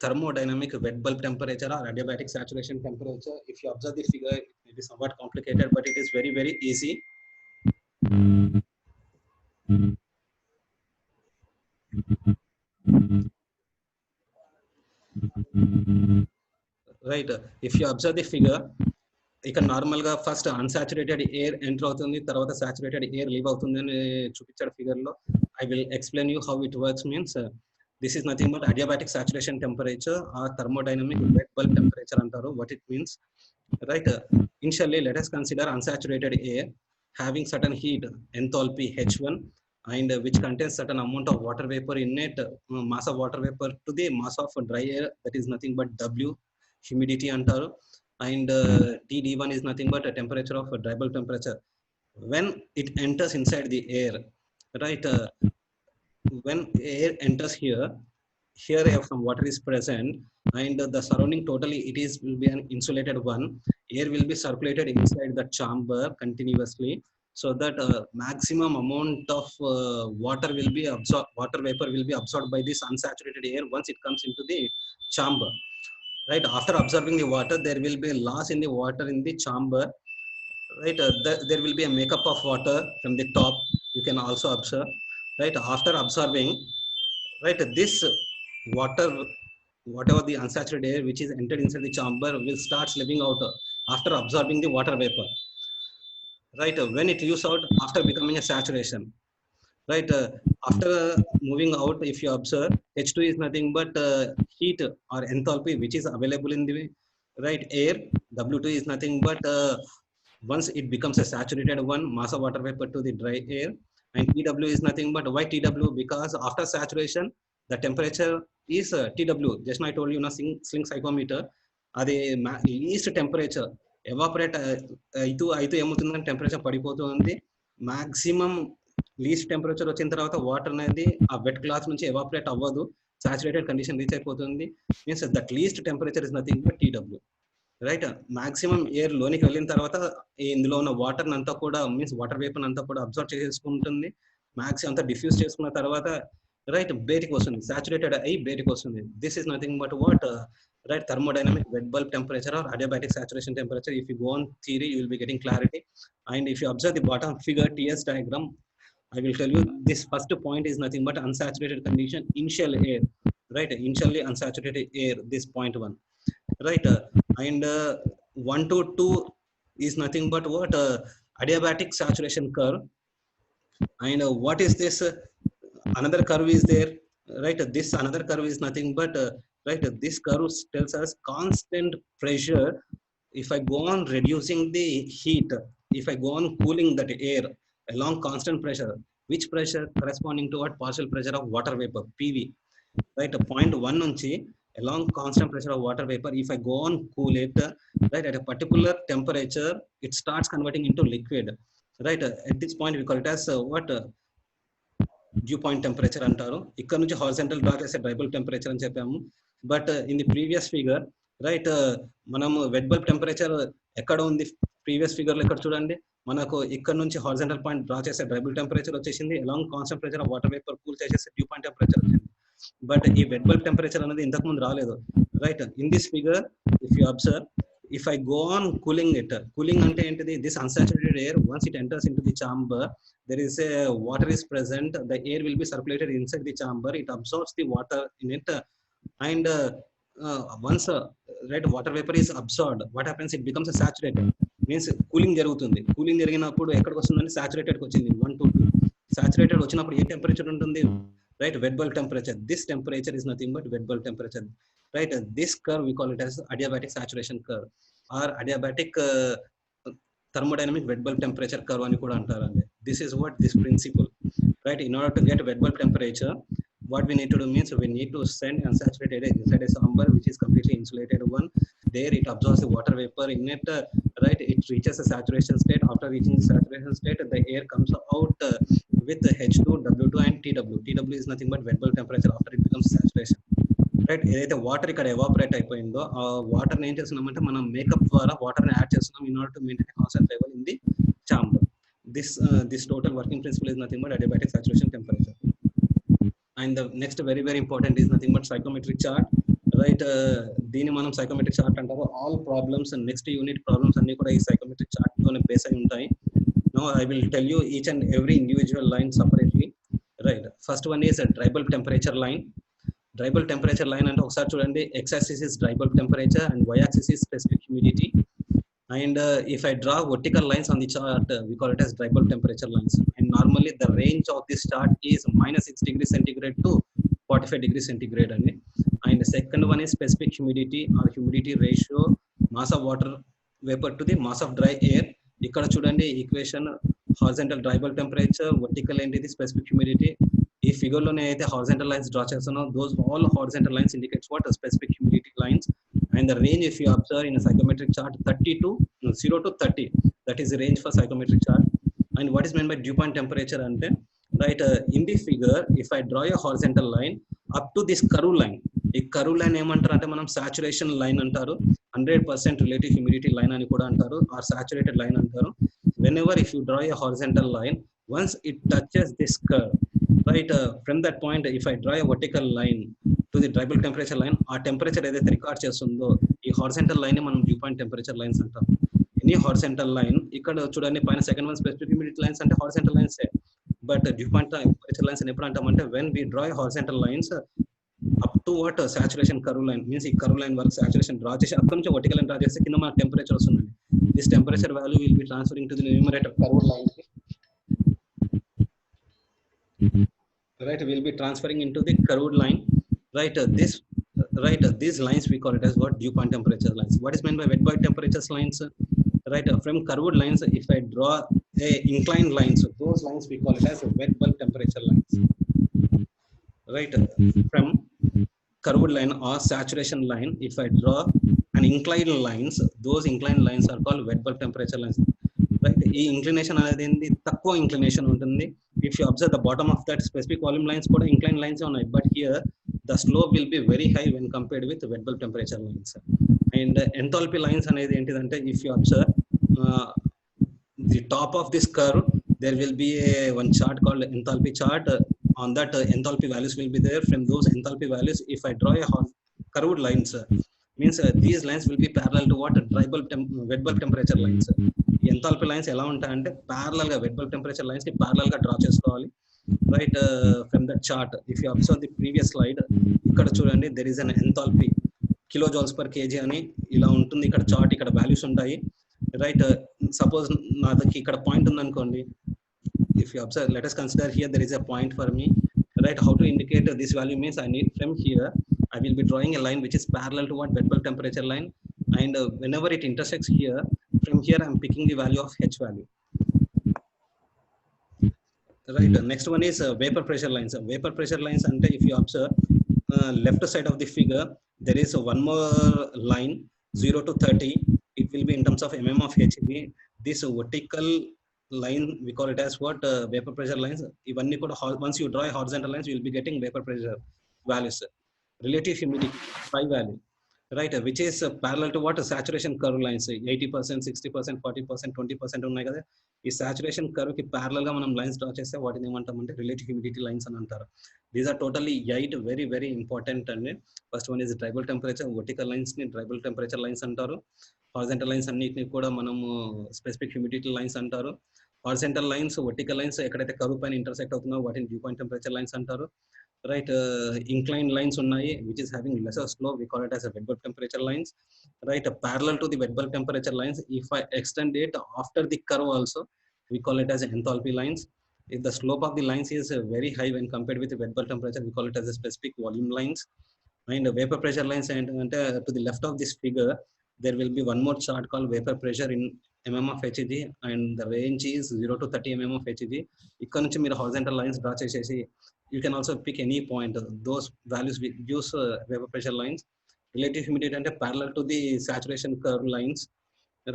thermodynamic wet bulb temperature or adiabatic saturation temperature. If you observe the figure, it is somewhat complicated, but it is very very easy. Right, if you observe the figure, ఇక్కడ normal గా first unsaturated air enter అవుతుంది, తర్వాత saturated air leave అవుతుంది అని చూపించారు figure లో. I will explain you how it works. Means this is nothing but adiabatic saturation temperature or thermodynamic wet bulb temperature అంటారు. What it means, right, initially let us consider unsaturated air having certain heat enthalpy H1 and which contains certain amount of water vapor in it, mass of water vapor to the mass of dry air, that is nothing but W, humidity antaru. And TD1 is nothing but a temperature of a dry bulb temperature when it enters inside the air, right. When air enters here some water is present, and the surrounding totally will be an insulated one. Air will be circulated inside the chamber continuously, so that maximum amount of water vapor will be absorbed by this unsaturated air once it comes into the chamber. Right, after absorbing the water, there will be a loss in the water in the chamber. Right, there will be a makeup of water from the top, you can also observe. Right, after absorbing, right, this water, whatever the unsaturated air which is entered inside the chamber, will start slipping out after absorbing the water vapor. Right, when it leaves out after becoming a saturation, right, after moving out, if you observe, H2 is nothing but heat or enthalpy which is available in the right air. W2 is nothing but once it becomes a saturated one, mass of water vapor to the dry air. And TW is nothing but, why TW? Because after saturation the temperature is TW. Just now I told you na sling psychometer, అది least temperature evaporate అయితే ఏమవుతుందని temperature పడిపోతుంది. Maximum least temperature వచ్చిన తర్వాత water అనేది ఆ wet cloth నుంచి evaporate అవ్వదు, సాచురేటెడ్ కండిషన్ రీచ్ అయిపోతుంది. Means that least temperature is nothing but TW. Right, maximum air లోనికి వెళ్ళిన తర్వాత ఇందులో ఉన్న వాటర్ అంతా కూడా, మీన్స్ వాటర్ వేపర్ అంతా కూడా అబ్జర్వ్ చేసుకుంటుంది. మాక్సిమం అంతా డిఫ్యూజ్ చేసుకున్న తర్వాత రైట్ బయటికి వస్తుంది, సాచురేటెడ్ అయ్యి బయటికి వస్తుంది. This is nothing but what? Right, thermodynamic wet bulb temperature or adiabatic saturation temperature. If you go on theory, you will be getting clarity. And if you observe the bottom figure TS diagram, I will tell you this first point is nothing but unsaturated condition, initial air, right, initially unsaturated air, this point 1, right. And 1 to 2 is nothing but what? Adiabatic saturation curve. And what is this? Another curve is there, right. This another curve is nothing but right, this curve tells us constant pressure. If I go on reducing the heat, if I go on cooling that air along constant pressure, which pressure? Corresponding to what? Partial pressure of water vapor, PV. Right, point 1 nunchi along constant pressure of water vapor, if I go on cool it, right, at a particular temperature, it starts converting into liquid. Right, at this point we call it as what? Dew point temperature అంటారు. ఇక్కడ నుంచి horizontal draw చేసే dry bulb temperature అని చెప్పాము. But in the previous figure, right, మనము wet bulb temperature ఎక్కడ ఉంది? Previous figure లో ఇక్కడ చూడండి, మనకు ఇక్కడ నుంచి హారిజాంటల్ పాయింట్ డ్రా చేసే డ్రై బల్బ్ టెంపరేచర్ వచ్చేసింది, along constant pressure of water vapour cool చేసేసి డ్యూ పాయింట్ టెంపరేచర్ వచ్చింది. బట్ ఈ వెట్ బల్బ్ టెంపరేచర్ అనేది ఇంతకు ముందు రాలేదు. Right, in this figure if you observe, if I go on cooling it, cooling ante entidi, this unsaturated air, once it enters into the chamber, there is a water is present, the air will be circulated inside the chamber, it absorbs the water in it, and once right, water vapor is absorbed, what happens? It becomes a saturated, means cooling jarugutundi. Cooling జరిగినప్పుడు ఎక్కడికి వస్తుందండి? Saturated కి వచ్చింది. 1 to 2 సాచురేటెడ్ వచ్చినప్పుడు ఏ temperature ఉంటుంది? Right, wet bulb temperature. This temperature is nothing but wet bulb temperature. Right, this curve we call it as adiabatic saturation curve. or adiabatic thermodynamic wet bulb temperature curve అని కూడా అంటారండి. This is what this principle, right? In order to get wet bulb temperature, what we need to do means we need to send unsaturated air inside a chamber which is completely insulated one. There it absorbs the water vapor in it, right? It reaches a saturation state. After reaching the saturation state, the air comes out with H2, W2 and TW. TW is nothing but wet bulb temperature after it becomes saturation. Right, ఏదైతే water ఇక్కడ evaporate అయిపోయిందో ఆ water ఏం చేస్తున్నామంటే మనం makeup ద్వారా water ని add చేస్తున్నాం in order to maintain constant level in the chamber. This total working principle is nothing but adiabatic saturation temperature. And the next very very important is nothing but psychrometric chart, right? దీన్ని మనం psychrometric chart అంటారు. All problems next unit problems అన్ని కూడా ఈ psychrometric chart తోనే base అయి ఉంటాయి. Now I will tell you each and every individual line separately, right? First one is dry bulb temperature line. Dry bulb temperature line అంటే ఒకసారి చూడండి, x axis is dry bulb temperature and y axis is specific humidity. And if I draw vertical lines on the chart, we call it as dry bulb temperature lines. And normally the range of this chart is -6 degrees centigrade to 45 degrees centigrade. And the second one is specific humidity or humidity ratio, mass of water vapor to the mass of dry air. ఇక్కడ చూడండి equation, horizontal dry bulb temperature, vertical ఏంటిది specific humidity. ఈ figure లోనే అయితే horizontal lines draw చేస్తున్నాం, those all horizontal lines indicates what specific humidity lines. And the range if you observe in psychrometric chart 0 to 30, that is the range for psychrometric chart. And what is meant by dew point temperature అంటే, right, in the figure if I draw a horizontal line up to this curve line, ఈ curve line ఏమంటారు అంటే మనం saturation line అంటారు, 100% relative humidity line అని కూడా అంటారు, are saturated line అంటారు. whenever if you draw a horizontal line, once it touches this curve, right, from that point if I draw a vertical line to the dry bulb temperature line, ఆ temperature ఏదైతే record చేస్తుందో ఈ horizontal line మనం dew point temperature lines అంటాం. Any horizontal line, ఇక్కడ చూడండి పైన second one specific humidity lines అంటే horizontal lines, but dew point temperature lines ఎప్పుడు అంటామంటే when we draw a horizontal lines up to what saturation curve line, means ఈ curve line వరకు saturation draw చేసి అక్కడ నుంచి వర్టికల్ లైన్ డ్రా చేస్తే కింద మన టెంపరేచర్ వస్తుందండి. This temperature value will be transferring to the numerator curved line, right? Will be transferring into the curved line, right? These lines we call it as what? Dew point temperature lines. What is meant by wet bulb temperatures lines, right? From curved lines if I draw a inclined lines, those lines we call it as wet bulb temperature lines, right? From curved line or saturation line if I draw an inclined lines, those inclined lines are called wet bulb temperature lines, right? ఈ inclination అనేది తక్కువ inclination ఉంటుంది. If you observe the bottom of that specific volume lines కూడా incline lines ఉన్నాయి, but here the slope will be very high when compared with wet bulb temperature lines. And enthalpy lines అనేది ఏంటిదంటే if you observe the top of this curve there will be one chart called enthalpy chart. On that enthalpy values will be there. From those enthalpy values if I draw a curved lines, means these lines will be parallel to what? Dry bulb wet bulb temperature lines. Enthalpy lines ఎలా ఉంటాయంటే parallel గా wet bulb temperature lines ని parallel గా draw చేసుకోవాలి, right? From that chart if you observe the previous slide, ఇక్కడ చూడండి there is an enthalpy kilo joules per KG అని ఇలా ఉంటుంది ఇక్కడ చార్ట్, ఇక్కడ వాల్యూస్ ఉంటాయి, రైట్? సపోజ్ నాది ఇక్కడ పాయింట్ ఉంది అనుకోండి, if you observe, let us consider here there is a point for me, right? How to indicate this value means I need from here I will be drawing a line which is parallel to what? Wet bulb temperature line, and whenever it intersects here, from here I am picking the value of H value, right? Next one is vapor pressure lines. Vapor pressure lines ante if you observe left side of the figure there is one more line 0 to 30, it will be in terms of mm of Hg. This vertical line we call it as what? Vapor pressure lines. Ivanni kuda once you draw a horizontal lines you will be getting vapor pressure values. Relative humidity phi value, right, which is parallel to what? Saturation curve lines, 80%, 60%, 40%, 20% ఉన్నాయి కదా. ఈ saturation curve కి parallel గా మనం lines draw చేస్తే వాటిని ఏమంటామంటే relative humidity lines అని అంటారు. These are totally 8 very very important అండి. First one is dry bulb temperature, vertical lines ని డ్రై బల్బ్ టెంపరేచర్ లైన్స్ అంటారు. హారిజాంటల్ లైన్స్ అన్నిటిని కూడా మనము స్పెసిఫిక్ హ్యూమిడిటీ లైన్స్ అంటారు. హారిజాంటల్ లైన్స్, వర్టికల్ లైన్స్ ఎక్కడైతే కర్వ్ పైన ఇంటర్సెక్ట్ అవుతుందో వాటిని డ్యూ పాయింట్ టెంపరేచర్ లైన్స్ అంటారు, right? Inclined lines ఉన్నాయి which is having lesser slope, we call it as a wet bulb temperature lines, right? Parallel to the wet bulb temperature lines if I extend it after the curve also we call it as enthalpy lines. If the slope of the lines is very high when compared with the wet bulb temperature we call it as a specific volume lines. And vapor pressure lines and to the left of this figure there will be one more chart called vapor pressure in mm of Hg, and the range is 0 to 30 mm of Hg. ఇక్కడ నుంచి మీరు horizontal lines draw చేసేసి you can also pick any point. Those values we use vapor pressure lines. Relative humidity అంటే parallel to the saturation curve lines,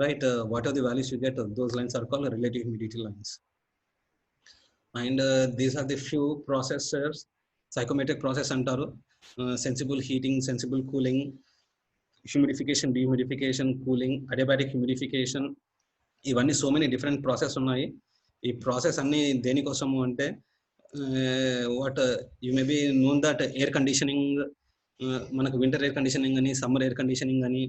right? What are the values you get? Those lines are called relative humidity lines. And these are the few processes, psychometric process అంటారు. Sensible heating, sensible cooling, humidification, dehumidification, cooling, adiabatic humidification, ఇవన్నీ so many different process ఉన్నాయి. ఈ process అన్ని దేనికోసము అంటే what you may be known that air conditioning, మనకు winter air conditioning అని summer air conditioning అని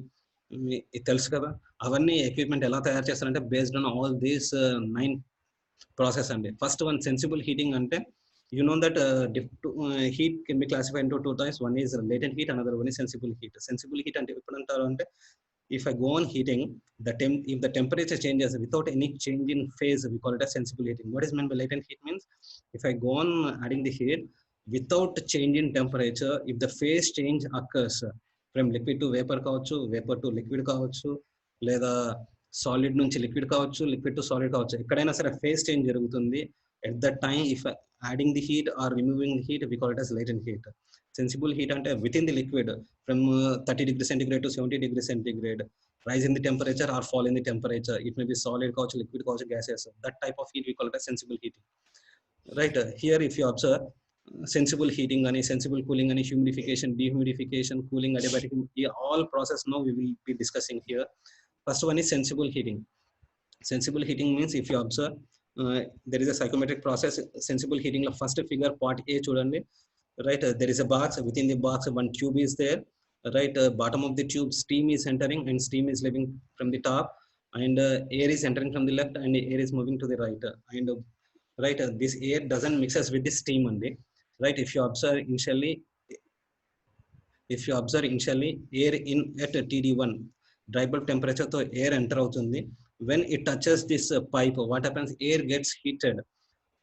తెలుసు కదా. అవన్నీ ఎక్విప్మెంట్ ఎలా తయారు చేస్తారంటే based on all these 9 process అండి. ఫస్ట్ వన్ సెన్సిబుల్ హీటింగ్ అంటే you know that heat can be classified into 2 types. One is latent heat, another one is sensible heat. Sensible heat ante ippudu antaru ante if I go on heating if the temperature changes without any change in phase, we call it as sensible heating. What is meant by latent heat means if I go on adding the heat without change in temperature, if the phase change occurs from liquid to vapor కావచ్చు, vapor to liquid కావచ్చు, లేదా solid నుంచి liquid కావచ్చు, liquid to solid కావచ్చు, ఎక్కడైనా సరే phase change జరుగుతుంది. At that time, if adding the heat or removing the heat, we call it as latent heat. Sensible heat ante within the liquid from 30 degrees centigrade to 70 degrees centigrade, rise in the temperature or fall in the temperature. It may be solid couch, liquid couch, gases. That type of heat we call it as sensible heating. Right? Here, if you observe sensible heating and sensible cooling and humidification, dehumidification, cooling, adiabatic, all process now we will be discussing here. First one is sensible heating. Sensible heating means if you observe there is a psychometric process. Sensible heating la first figure part A chudandi, right? There is a box, within the box one tube is there, right? Bottom of the tube steam is entering and steam is leaving from the top, and air is entering from the left and air is moving to the right, and right, this air doesn't mixes with the steam only, right? If you observe initially air in at TD1 dry bulb temperature to air enter avutundi. When it touches this pipe, what happens? Air gets heated.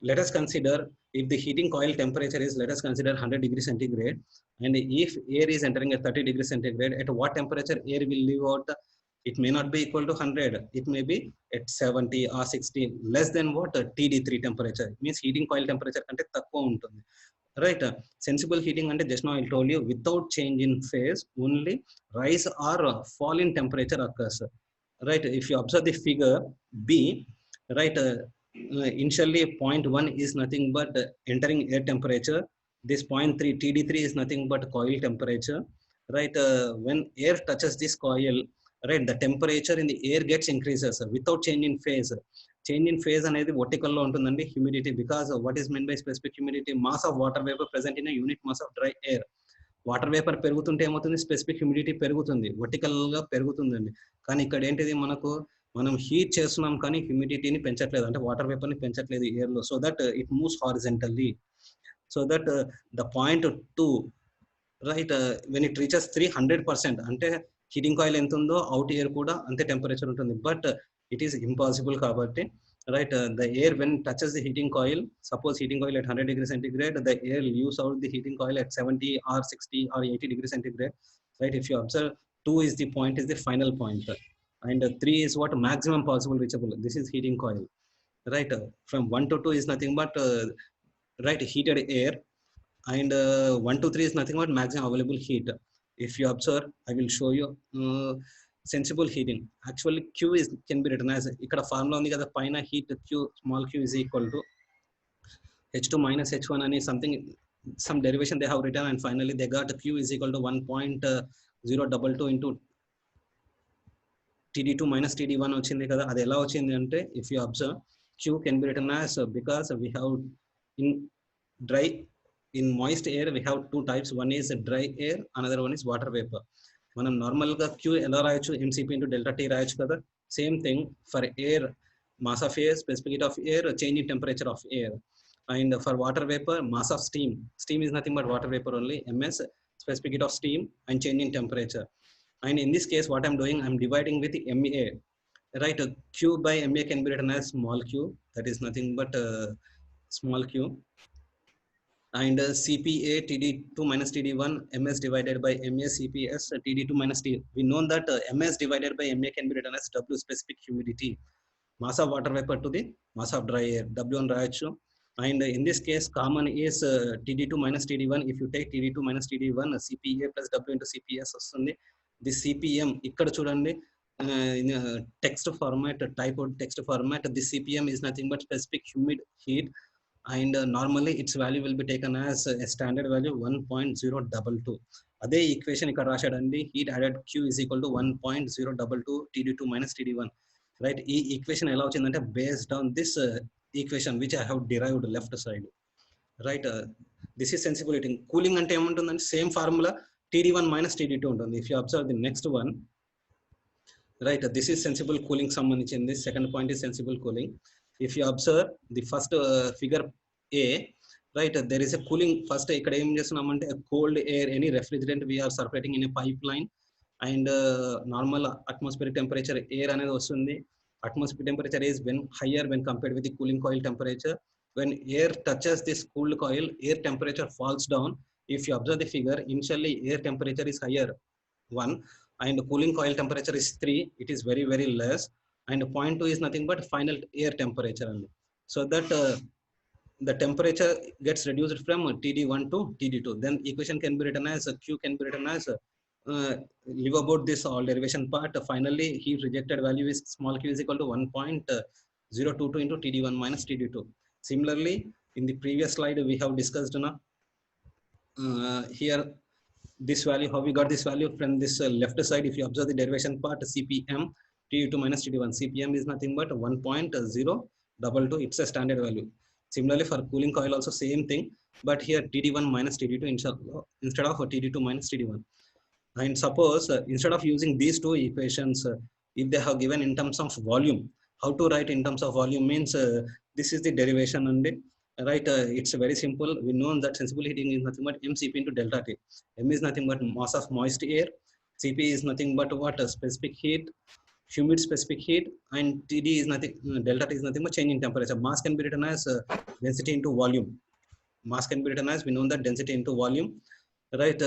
Let us consider if the heating coil temperature is, let us consider 100 degrees centigrade, and if air is entering at 30 degrees centigrade, at what temperature air will leave out? It may not be equal to 100. It may be at 70 or 60, less than what? TD3 temperature. It means heating coil temperature ante takkuva untundi, right? Sensible heating ante just now I told you without change in phase, only rise or fall in temperature occurs. Right, if you observe the figure B, right, initially point 1 is nothing but entering air temperature. This point 3 TD3 is nothing but coil temperature, right? When air touches this coil, right, the temperature in the air gets increases without change in phase. Change in phase అనేది vertical లో ఉంటుందండి humidity, because what is meant by specific humidity? Mass of water vapor present in a unit mass of dry air. Water vapour పెరుగుతుంటే ఏమవుతుంది? Specific humidity పెరుగుతుంది, vertical గా పెరుగుతుందండి. కానీ ఇక్కడ ఏంటిది, మనం హీట్ చేస్తున్నాం కానీ హ్యూమిడిటీని పెంచట్లేదు, అంటే వాటర్ వేపర్ ని పెంచట్లేదు ఎయిర్ లో. So that it moves horizontally. So that the point 2, right, when it reaches 300%, అంటే హీటింగ్ కాయిల్ ఎంత ఉందో అవుట్ ఎయిర్ కూడా అంతే టెంపరేచర్ ఉంటుంది. బట్ ఇట్ ఈస్ ఇంపాసిబుల్ కాబట్టి, right, the air when touches the heating coil, suppose heating coil at 100 degrees centigrade, the air leaves out the heating coil at 70 or 60 or 80 degrees centigrade, right? If you observe 2 is the point, is the final point, and 3 is what? Maximum possible reachable. This is heating coil, right? From 1 to 2 is nothing but right, heated air, and 1 to 3 is nothing but maximum available heat. If you observe, I will show you sensible heating. Actually Q is can be written as, ikkada formula undi kada paina, heat Q, small q is equal to H2 minus H1 ani something, some derivation they have written, and finally they got Q is equal to 1.022 into TD2 minus TD1 వచ్చింది కదా. అది ఎలా వచ్చింది అంటే, if you observe, Q can be written as, because we have in moist air we have 2 types. One is dry air, another one is water vapor. మనం normal గా Q ఎలా రాయొచ్చు? MCP into delta T రాయొచ్చు కదా. Same thing for air, mass of air, specific heat of air, change in temperature of air. And for water vapor, mass of steam. Steam is nothing but water vapor only. MS, specific heat of steam and change in temperature. And in this case, what I'm doing, I'm dividing with MA. Right, Q by MA can be written as small q. That is nothing but small q. and CPA TD2 minus TD1 MS divided by MA CPS TD2 minus T. We know that MS divided by MA can be written as W specific humidity, mass of water vapor to the mass of dry air, W1 రాయొచ్చు. And in this case common is TD2 minus TD1. If you take TD2 minus TD1 CPA plus W into CPS వస్తుంది. The CPM ఇక్కడ చూడండి in text format, typed text format, the CPM is nothing but specific humid heat, and normally its value will be taken as a standard value 1.022. అదే equation ఇక్కడ రాశాడండి, heat added Q is equal to 1.022 TD2 minus TD1. Right, ఈ equation ఎలా వచ్చిందంటే based on this equation which I have derived left side. Right, this is sensible heating. Cooling అంటే ఏముంటుందంటే same formula TD1 minus TD2 ఉంటుంది. If you observe the next one, right, this is sensible cooling సంబంధించింది. Second point is sensible cooling. If you observe the first figure A, right, there is a cooling. First ఇక్కడ ఏం చేస్తున్నామంటే cold air, any refrigerant we are circulating in a pipeline, and normal atmospheric temperature air అనేది వస్తుంది. Atmosphere temperature is when higher when compared with the cooling coil temperature. when air touches this cooled coil, air temperature falls down. If you observe the figure, initially air temperature is higher 1 and cooling coil temperature is 3. It is very very less, and 0.2 is nothing but final air temperature only. So that the temperature gets reduced from TD1 to TD2. Then equation can be written as Q can be written as leave about this all derivation part. Finally heat rejected value is small q is equal to 1.022 into TD1 minus TD2. Similarly, in the previous slide we have discussed here this value, how we got this value from this left side. If you observe the derivation part, CPM TD2 minus TD1, CPM is nothing but 1.022. It's a standard value. Similarly for cooling coil also same thing, but here TD1 minus TD2 instead of TD2 minus TD1. And suppose instead of using these two equations, if they have given in terms of volume, how to write in terms of volume means this is the derivation only, right? It's very simple. We know that sensible heating is nothing but mCp into delta T. M is nothing but mass of moist air, Cp is nothing but what, specific heat, humid specific heat, and Td is nothing, delta T is nothing but change in temperature. Mass can be written as density into volume. Mass can be written as, we know that density into volume, right?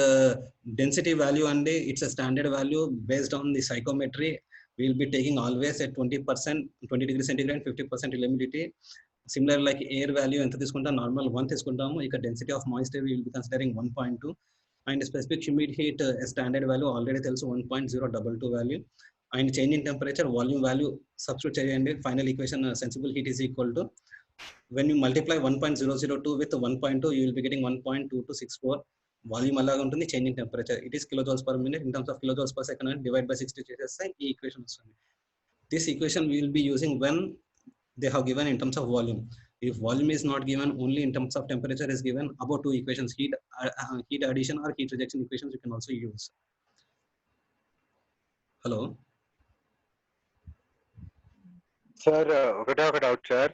Density value and it's a standard value based on the psychometry. We will be taking always at 20%, 20 degrees centigrade, 50% humidity. Similar like air value enta తీసుకుంటా, normal 1 తీసుకుంటాము. ఇక density of moisture we will be considering 1.2, and specific humid heat standard value already తెలుసు 1.022 value, and change in temperature volume value substitute చేయండి. Final equation sensible heat is equal to, when you multiply 1.002 with 1.2 you will be getting 1.2264. Volume అలాగా ఉంటుంది, change in temperature it is kilojoules per minute in terms of kilojoules per second and divide by 60 చేసేస్తే ఈ equation వస్తుంది. This equation we will be using when they have given in terms of volume. If volume is not given, only in terms of temperature is given, about two equations, heat addition or heat rejection equations you can also use. Hello sir, ఒకటే ఒక doubt sir.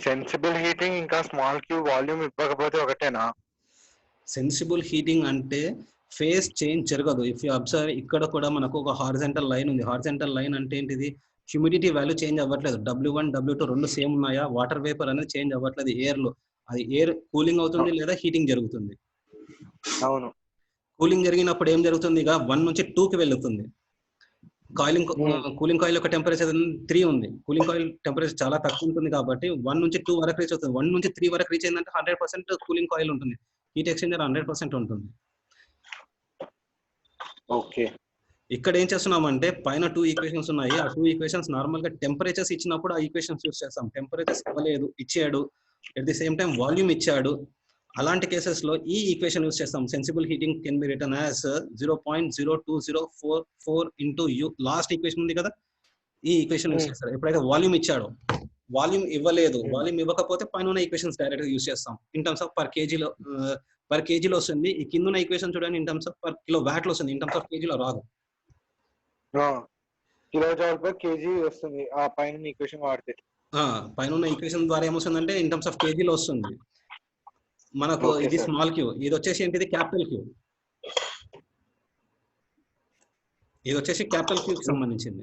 Sensible heating ఇంకా small queue volume ఇవ్వకపోతే ఒకటేనా? Sensible heating అంటే phase change జరగదు. If you observe ఇక్కడ కూడా మనకు ఒక హారిజంటల్ లైన్ ఉంది. హారిజంటల్ లైన్ అంటే ఏంటిది? హ్యూమిడిటీ వాల్యూ చేంజ్ అవ్వట్లేదు. W1 W2 రెండు సేమ్ ఉన్నాయా? వాటర్ వేపర్ అనేది చేంజ్ అవ్వట్లేదు ఎయిర్ లో. అది ఎయిర్ కూలింగ్ అవుతుంది లేదా హీటింగ్ జరుగుతుంది. అవును, కూలింగ్ జరిగినప్పుడు ఏం జరుగుతుంది? ఇక 1 నుంచి 2కి వెళ్తుంది. కూలింగ్ కాయిల్ యొక్క టెంపరేచర్ 3 ఉంది. కూలింగ్ కాయిల్ టెంపరేచర్ చాలా తక్కువ ఉంటుంది కాబట్టి 1 నుంచి 2 వరకు రీచ్ అవుతుంది. 1 నుంచి 3 వరకు రీచ్ అయిందంటే 100% కూలింగ్ కాయిల్ ఉంటుంది, హీట్ ఎక్స్చేంజర్ 100% ఉంటుంది. ఓకే. ఇక్కడ ఏం చేస్తున్నామంటే పైన 2 ఈక్వేషన్స్ ఉన్నాయి. ఆ 2 ఈక్వేషన్స్ నార్మల్ గా టెంపరేచర్స్ ఇచ్చినప్పుడు ఆ ఈక్వేషన్స్ యూస్ చేస్తాం. టెంపరేచర్స్ ఇవ్వలేదు, ఇచ్చాడు, at the same time volume ఇచ్చాడు, అలాంటి కేసెస్ లో ఈ ఈక్వేషన్ యూస్ చేస్తాం. Sensible heating can be written as 0.02044 into you. Last equation ఉంది కదా, ఈ ఈక్వేషన్ యూస్ చేస్తారు. ఎప్పుడైతే వాల్యూమ్ ఇచ్చాడో, వాల్యూమ్ ఇవ్వలేదు, వాల్యూమ్ ఇవ్వకపోతే పైన ఉన్న ఈక్వేషన్స్ డైరెక్ట్ గా యూస్ చేస్తాం. ఇన్ టర్మ్స్ ఆఫ్ పర్ కేజీలో వస్తుంది. ఈ కింద ఉన్న ఈక్వేషన్ చూడండి, in terms of per kilo watt లో వస్తుంది, ఇన్ టర్మ్స్ ఆఫ్ కేజీలో రాదు. కిలోజౌల్ పర్ కేజీ వస్తుంది ఆ పైన ఈక్వేషన్ వాడితే. పైన ఉన్న ఈక్వేషన్ ద్వారా ఏమొస్తుందంటే ఇన్ టర్మ్స్ ఆఫ్ కేజీలో వస్తుంది మనకు. ఇది స్మాల్ క్యూ, ఇది వచ్చేసి ఏంటిది? Capital Q. ఇది వచ్చేసి క్యాపిటల్ క్యూ కి సంబంధించింది.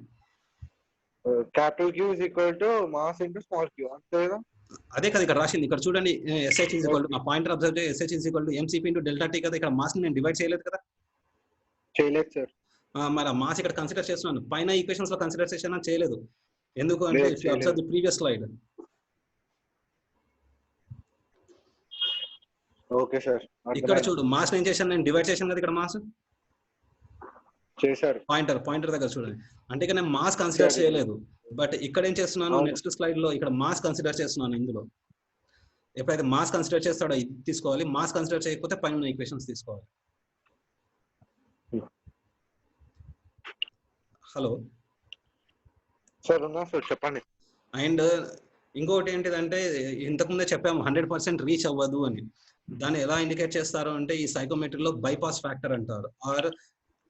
Capital Q is equal to mass into small q, అంతే కదా? అదే కదా ఇక్కడ రాసింది, ఇక్కడ చూడండి SH ఈజ్ ఈక్వల్ టు, నా పాయింటర్ అబ్జర్వ్ చేయండి, SH is equal to MCP into delta T కదా. ఇక్కడ మాస్ నేను డివైడ్ చేయలేదు కదా. చేయలేదు సార్. మరి ఆ మాస్ ఇక్కడ కన్సిడర్ చేస్తున్నాను, పైన ఈక్వేషన్స్ లో కన్సిడర్ చేసిన చేయలేదు. ఎందుకు అంటే if you observe the previous slide. Okay sir. ఇక్కడ చూడు మాస్ నేను చేశాను, నేను డివైడ్ చేశాను కదా ఇక్కడ మాస్ చేశారు. పాయింటర్ దగ్గర చూడండి, అంటే ఇక్కడ నేను మాస్ కన్సిడర్ చేయలేదు. బట్ ఇక్కడ ఏం చేస్తున్నాను, నెక్స్ట్ స్లైడ్ లో ఇక్కడ మాస్ కన్సిడర్ చేస్తున్నాను. ఇందులో ఎప్పుడైతే మాస్ కన్సిడర్ చేస్తాడో ఇది తీసుకోవాలి, మాస్ కన్సిడర్ చేయకపోతే పైన ఈక్వేషన్స్ తీసుకోవాలి. హలో సార్ ఉన్నా సార్, చెప్పండి. అండ్ ఇంకొకటి ఏంటిదంటే ఇంతకుముందే చెప్పాము 100% రీచ్ అవ్వదు అని. దాన్ని ఎలా ఇండికేట్ చేస్తారు అంటే ఈ సైకోమెట్రీలో బైపాస్ ఫ్యాక్టర్ అంటారు, are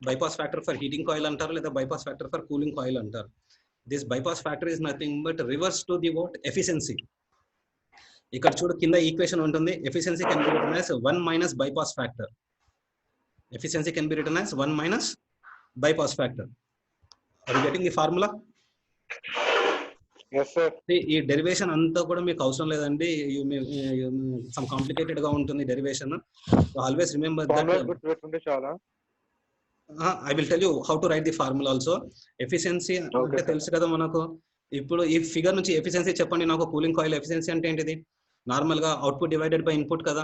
bypass factor for heating coil అంటారు, లేదా bypass factor for cooling coil అంటారు. This bypass factor is nothing but reverse to the what efficiency. ఇక్కడ చూడు కింద ఈక్వేషన్ ఉంటుంది, efficiency can be written as 1 minus bypass factor. Efficiency can be written as 1 minus bypass factor. Are you getting the formula? Yes sir. ఈ derivation అంతా కూడా మీకు అవసరం లేదండి, సమ్ కాంప్లికేటెడ్ గా ఉంటుంది డెరివేషన్. Always remember that. చాలా I will tell you how to write the formula also. Efficiency అంటే తెలుసు కదా మనకు. ఇప్పుడు ఈ ఫిగర్ నుంచి ఎఫిషియన్సీ చెప్పండి నాకు. కూలింగ్ కాయిల్ ఎఫిషియన్సీ అంటే ఏంటిది? నార్మల్ గా అవుట్పుట్ డివైడెడ్ బై ఇన్పుట్ కదా.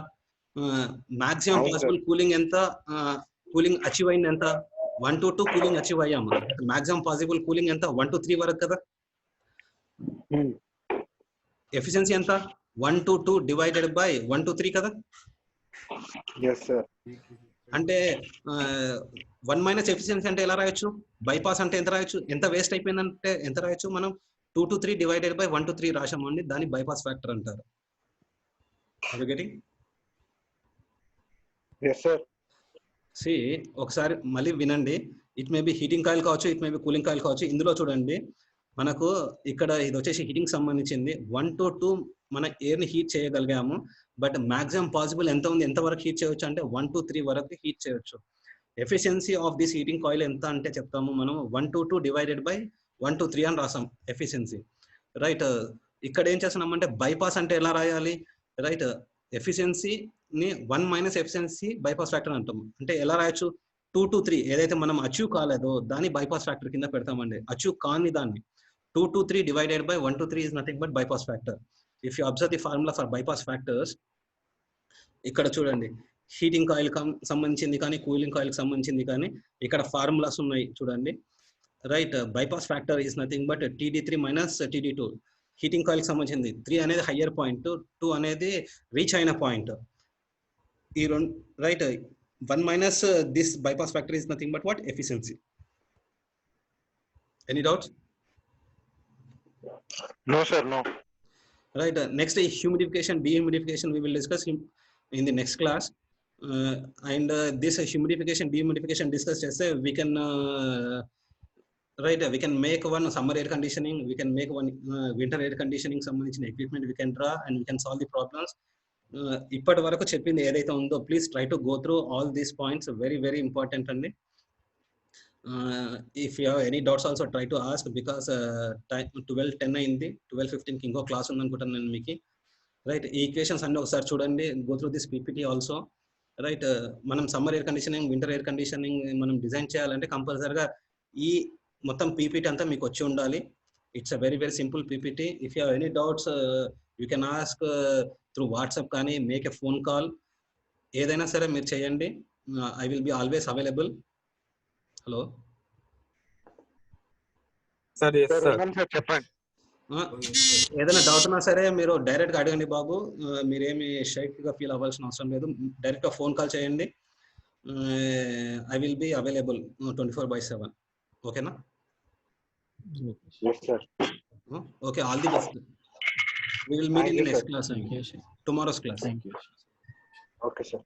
మాక్సిమం పాసిబుల్ కూలింగ్ ఎంత, కూలింగ్ అచీవ్ అయింది ఎంత? 1 to 2 కూలింగ్ అచీవ్ అయ్యాము. మాక్సిమం పాసిబుల్ కూలింగ్ ఎంత? 1 to 3 వరకు కదా. ఎఫిషియన్సీ ఎంత? 1 to 2 డివైడెడ్ బై 1 to 3 కదా. yes sir. అంటే 1 మైనస్ ఎఫిషియన్సీ అంటే ఎలా రాయొచ్చు? బైపాస్ అంటే ఎంత రాయొచ్చు? ఎంత వేస్ట్ అయిపోయిందంటే ఎంత రాయొచ్చు మనం? 2 to 3 డివైడెడ్ బై 1 to 3 రాసామండి, దాన్ని బైపాస్ ఫ్యాక్టర్ అంటారు. Are you getting? yes sir. See ఒకసారి మళ్ళీ వినండి. It may be heating coil కావచ్చు, it may be cooling coil కావచ్చు. ఇందులో చూడండి మనకు ఇక్కడ ఇది వచ్చేసి హీటింగ్ సంబంధించింది. 1 to 2 మన ఎయిర్ ని హీట్ చేయగలిగాము. బట్ మాక్సిమం పాసిబుల్ ఎంత ఉంది, ఎంత వరకు హీట్ చేయొచ్చు అంటే 1 to 3 వరకు హీట్ చేయొచ్చు. Efficiency of this heating coil ఎంత అంటే చెప్తాము మనం 1 to 2 డివైడెడ్ బై 1 to 3 అని రాసాం ఎఫిషియన్సీ. రైట్, ఇక్కడ ఏం చేస్తున్నామంటే బైపాస్ అంటే ఎలా రాయాలి? రైట్, ఎఫిషియన్సీని 1 మైనస్ ఎఫిషియన్సీ బైపాస్ ఫ్యాక్టర్ అంటాం. అంటే ఎలా రాయొచ్చు? 2 to 3 ఏదైతే మనం అచీవ్ కాలేదో దాన్ని బైపాస్ ఫ్యాక్టర్ కింద పెడతామండి. అచీవ్ కాని దాన్ని 2 to 3 divided by 1 to 3 is nothing but bypass factor. If you observe the formula for bypass factors, ఇక్కడ చూడండి హీటింగ్ కాయిల్ సంబంధించింది కానీ కూలింగ్ కాయిల్ సంబంధించింది కానీ ఇక్కడ ఫార్ములాస్ ఉన్నాయి చూడండి. Right, bypass factor is nothing but TD3 minus TD2. Heating coil సంబంధించింది 3 అనేది హయ్యర్ పాయింట్, 2 అనేది రీచ్ అయిన పాయింట్. ఈ రెండు right, 1 minus this bypass factor is nothing but what? Efficiency. Any doubts? No sir, no. Right, next humidification, dehumidification we will discuss in the next class. And this humidification, dehumidification discuss chesthe we can right, we can make one summer air conditioning, we can make one winter air conditioning సంబంధించిన equipment we can draw and we can solve the problems. ఇప్పటి వరకు చెప్పింది ఏదైతే ఉందో please try to go through all these points, very very important అండి. If you have any doubts also try to ask, because time 12:10 అయింది. 12:15కి ఇంకో class ఉందనుకుంటాను నేను మీకు. రైట్, ఈ ఈక్వేషన్స్ అన్ని ఒకసారి చూడండి, go through this PPT also. Right, మనం summer air conditioning, winter air conditioning మనం డిజైన్ చేయాలంటే కంపల్సరీగా ఈ మొత్తం PPT అంతా మీకు వచ్చి ఉండాలి. It's a very very simple PPT. If you have any doubts you can ask through WhatsApp కానీ మేక్ ఎ ఫోన్ కాల్, ఏదైనా సరే మీరు చేయండి. I will be always available. Hello sir, చెప్పండి. ఏదైనా డౌట్ ఉన్నా సరే మీరు డైరెక్ట్ గా అడగండి బాబు, మీరేమి షైక్ గా ఫీల్ అవ్వాల్సిన అవసరం లేదు. డైరెక్ట్ గా ఫోన్ కాల్ చేయండి. I will be available 24/7. ఓకేనా? Okay, all the best. We will meet in the next class. Tomorrow's class. Thank you. Okay, sir.